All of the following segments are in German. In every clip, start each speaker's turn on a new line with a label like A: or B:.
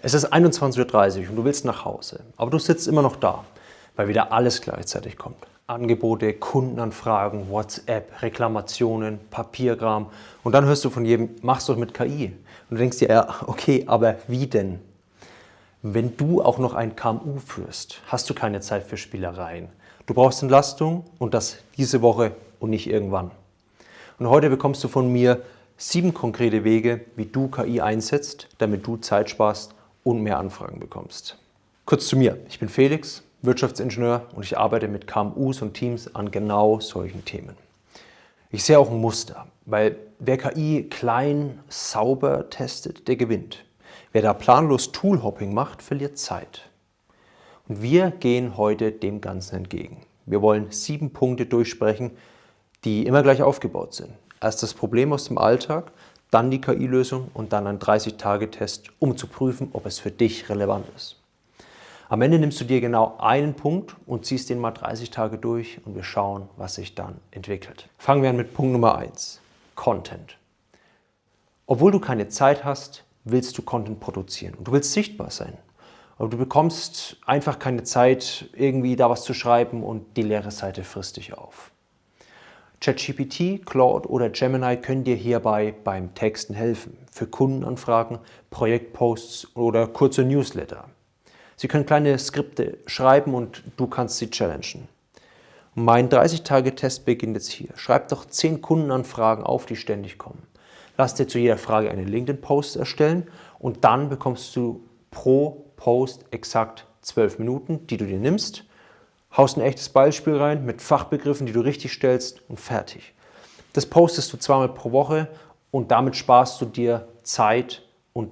A: Es ist 21:30 Uhr und du willst nach Hause, aber du sitzt immer noch da, weil wieder alles gleichzeitig kommt. Angebote, Kundenanfragen, WhatsApp, Reklamationen, Papierkram und dann hörst du von jedem, mach's doch mit KI. Und du denkst dir, ja, okay, aber wie denn? Wenn du auch noch ein KMU führst, hast du keine Zeit für Spielereien. Du brauchst Entlastung und das diese Woche und nicht irgendwann. Und heute bekommst du von mir 7 konkrete Wege, wie du KI einsetzt, damit du Zeit sparst und mehr Anfragen bekommst. Kurz zu mir. Ich bin Felix, Wirtschaftsingenieur und ich arbeite mit KMUs und Teams an genau solchen Themen. Ich sehe auch ein Muster, weil wer KI klein, sauber testet, der gewinnt. Wer da planlos Toolhopping macht, verliert Zeit. Und wir gehen heute dem Ganzen entgegen. Wir wollen 7 Punkte durchsprechen, die immer gleich aufgebaut sind. Erst das Problem aus dem Alltag, dann die KI-Lösung und dann ein 30-Tage-Test, um zu prüfen, ob es für dich relevant ist. Am Ende nimmst du dir genau einen Punkt und ziehst den mal 30 Tage durch und wir schauen, was sich dann entwickelt. Fangen wir an mit Punkt Nummer 1, Content. Obwohl du keine Zeit hast, willst du Content produzieren und du willst sichtbar sein. Aber du bekommst einfach keine Zeit, irgendwie da was zu schreiben und die leere Seite frisst dich auf. ChatGPT, Claude oder Gemini können dir hierbei beim Texten helfen, für Kundenanfragen, Projektposts oder kurze Newsletter. Sie können kleine Skripte schreiben und du kannst sie challengen. Mein 30-Tage-Test beginnt jetzt hier. Schreib doch 10 Kundenanfragen auf, die ständig kommen. Lass dir zu jeder Frage einen LinkedIn-Post erstellen und dann bekommst du pro Post exakt 12 Minuten, die du dir nimmst, haust ein echtes Beispiel rein mit Fachbegriffen, die du richtig stellst und fertig. Das postest du 2-mal pro Woche und damit sparst du dir Zeit und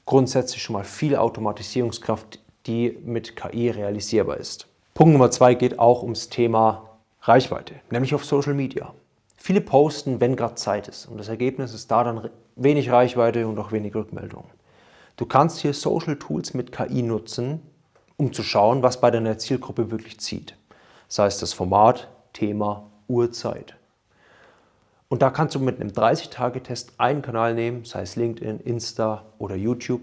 A: grundsätzlich schon mal viel Automatisierungskraft, die mit KI realisierbar ist. Punkt Nummer 2 geht auch ums Thema Reichweite, nämlich auf Social Media. Viele posten, wenn gerade Zeit ist und das Ergebnis ist da dann wenig Reichweite und auch wenig Rückmeldung. Du kannst hier Social Tools mit KI nutzen, um zu schauen, was bei deiner Zielgruppe wirklich zieht. Sei es das Format, Thema, Uhrzeit. Und da kannst du mit einem 30-Tage-Test einen Kanal nehmen, sei es LinkedIn, Insta oder YouTube.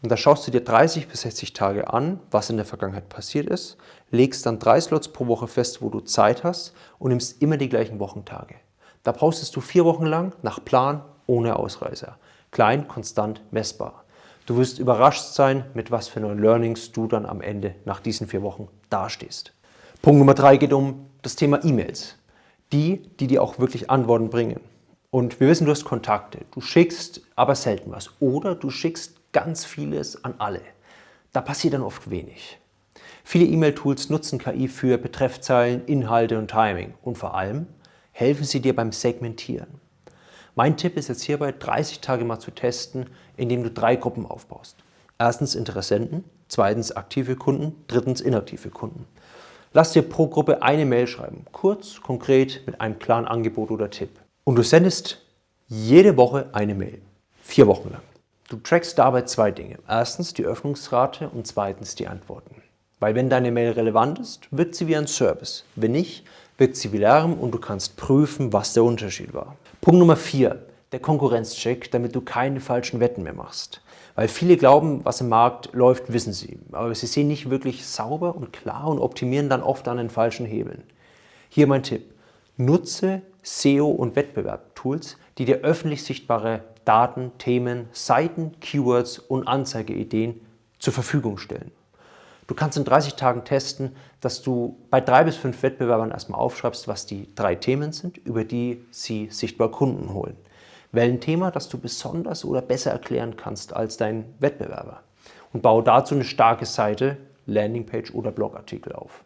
A: Und da schaust du dir 30 bis 60 Tage an, was in der Vergangenheit passiert ist, legst dann 3 Slots pro Woche fest, wo du Zeit hast und nimmst immer die gleichen Wochentage. Da postest du 4 Wochen lang nach Plan, ohne Ausreißer. Klein, konstant, messbar. Du wirst überrascht sein, mit was für neuen Learnings du dann am Ende nach diesen 4 Wochen dastehst. Punkt Nummer 3 geht um das Thema E-Mails. Die dir auch wirklich Antworten bringen. Und wir wissen, du hast Kontakte. Du schickst aber selten was. Oder du schickst ganz vieles an alle. Da passiert dann oft wenig. Viele E-Mail-Tools nutzen KI für Betreffzeilen, Inhalte und Timing. Und vor allem helfen sie dir beim Segmentieren. Mein Tipp ist jetzt hierbei, 30 Tage mal zu testen, indem du 3 Gruppen aufbaust. Erstens Interessenten, zweitens aktive Kunden, drittens inaktive Kunden. Lass dir pro Gruppe eine Mail schreiben, kurz, konkret, mit einem klaren Angebot oder Tipp. Und du sendest jede Woche eine Mail, 4 Wochen lang. Du trackst dabei 2 Dinge. Erstens die Öffnungsrate und zweitens die Antworten. Weil wenn deine Mail relevant ist, wirkt sie wie ein Service. Wenn nicht, wirkt sie wie Lärm und du kannst prüfen, was der Unterschied war. Punkt Nummer 4, der Konkurrenzcheck, damit du keine falschen Wetten mehr machst. Weil viele glauben, was im Markt läuft, wissen sie. Aber sie sehen nicht wirklich sauber und klar und optimieren dann oft an den falschen Hebeln. Hier mein Tipp. Nutze SEO- und Wettbewerbstools, die dir öffentlich sichtbare Daten, Themen, Seiten, Keywords und Anzeigeideen zur Verfügung stellen. Du kannst in 30 Tagen testen, dass du bei 3 bis 5 Wettbewerbern erstmal aufschreibst, was die 3 Themen sind, über die sie sichtbar Kunden holen. Wähle ein Thema, das du besonders oder besser erklären kannst als dein Wettbewerber und baue dazu eine starke Seite, Landingpage oder Blogartikel auf.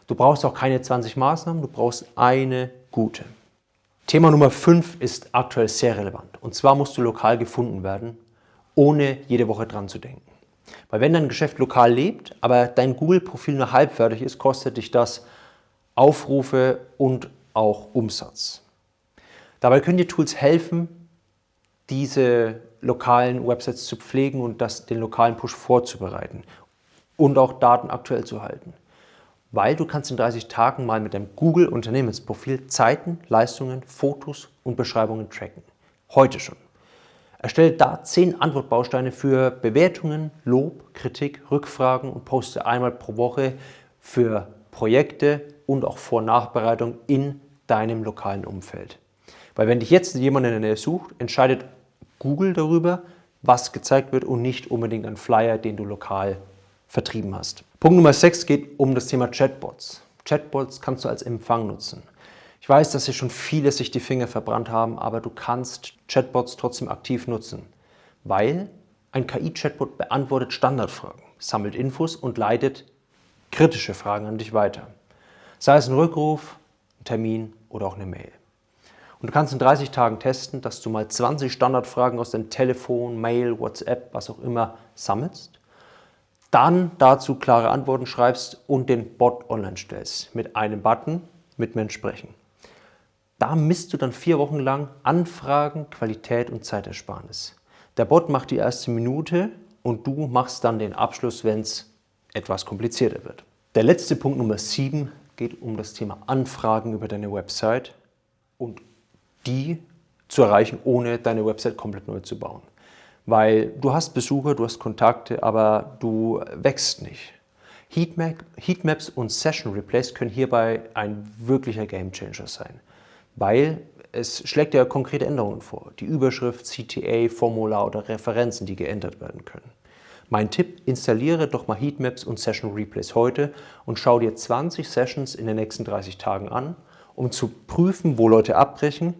A: Du brauchst auch keine 20 Maßnahmen, du brauchst eine gute. Thema Nummer 5 ist aktuell sehr relevant und zwar musst du lokal gefunden werden, ohne jede Woche dran zu denken. Weil wenn dein Geschäft lokal lebt, aber dein Google-Profil nur halb fertig ist, kostet dich das Aufrufe und auch Umsatz. Dabei können dir Tools helfen, diese lokalen Websites zu pflegen und den lokalen Push vorzubereiten und auch Daten aktuell zu halten. Weil du kannst in 30 Tagen mal mit deinem Google-Unternehmensprofil Zeiten, Leistungen, Fotos und Beschreibungen tracken. Heute schon. Erstelle da 10 Antwortbausteine für Bewertungen, Lob, Kritik, Rückfragen und poste einmal pro Woche für Projekte und auch Vor- und Nachbereitung in deinem lokalen Umfeld. Weil wenn dich jetzt jemand in der Nähe sucht, entscheidet Google darüber, was gezeigt wird und nicht unbedingt ein Flyer, den du lokal vertrieben hast. Punkt Nummer 6 geht um das Thema Chatbots. Chatbots kannst du als Empfang nutzen. Ich weiß, dass hier schon viele sich die Finger verbrannt haben, aber du kannst Chatbots trotzdem aktiv nutzen, weil ein KI-Chatbot beantwortet Standardfragen, sammelt Infos und leitet kritische Fragen an dich weiter. Sei es ein Rückruf, ein Termin oder auch eine Mail. Und du kannst in 30 Tagen testen, dass du mal 20 Standardfragen aus deinem Telefon, Mail, WhatsApp, was auch immer sammelst, dann dazu klare Antworten schreibst und den Bot online stellst mit einem Button mit Mensch sprechen. Da misst du dann 4 Wochen lang Anfragen, Qualität und Zeitersparnis. Der Bot macht die erste Minute und du machst dann den Abschluss, wenn es etwas komplizierter wird. Der letzte Punkt Nummer 7 geht um das Thema Anfragen über deine Website und die zu erreichen, ohne deine Website komplett neu zu bauen. Weil du hast Besucher, du hast Kontakte, aber du wächst nicht. Heatmaps und Session Replays können hierbei ein wirklicher Gamechanger sein, weil es schlägt ja konkrete Änderungen vor. Die Überschrift, CTA, Formular oder Referenzen, die geändert werden können. Mein Tipp, installiere doch mal Heatmaps und Session Replays heute und schau dir 20 Sessions in den nächsten 30 Tagen an, um zu prüfen, wo Leute abbrechen.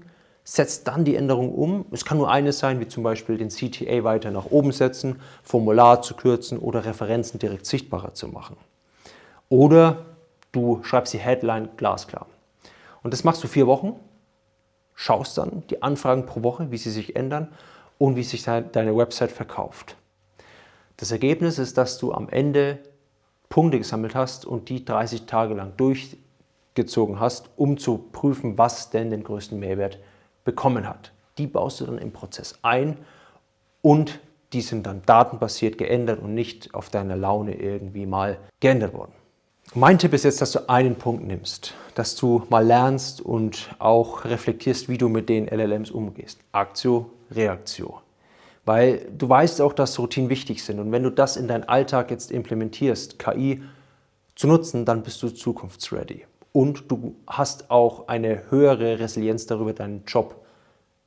A: Setz dann die Änderung um. Es kann nur eine sein, wie zum Beispiel den CTA weiter nach oben setzen, Formular zu kürzen oder Referenzen direkt sichtbarer zu machen. Oder du schreibst die Headline glasklar. Und das machst du 4 Wochen, schaust dann die Anfragen pro Woche, wie sie sich ändern und wie sich deine Website verkauft. Das Ergebnis ist, dass du am Ende Punkte gesammelt hast und die 30 Tage lang durchgezogen hast, um zu prüfen, was denn den größten Mehrwert bekommen hat. Die baust du dann im Prozess ein und die sind dann datenbasiert geändert und nicht auf deiner Laune irgendwie mal geändert worden. Mein Tipp ist jetzt, dass du einen Punkt nimmst, dass du mal lernst und auch reflektierst, wie du mit den LLMs umgehst. Aktio, Reaktio. Weil du weißt auch, dass Routinen wichtig sind und wenn du das in deinen Alltag jetzt implementierst, KI zu nutzen, dann bist du zukunftsready. Und du hast auch eine höhere Resilienz darüber, deinen Job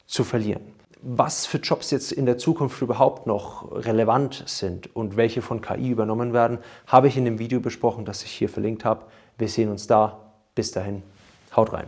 A: zu verlieren. Was für Jobs jetzt in der Zukunft überhaupt noch relevant sind und welche von KI übernommen werden, habe ich in dem Video besprochen, das ich hier verlinkt habe. Wir sehen uns da. Bis dahin, haut rein.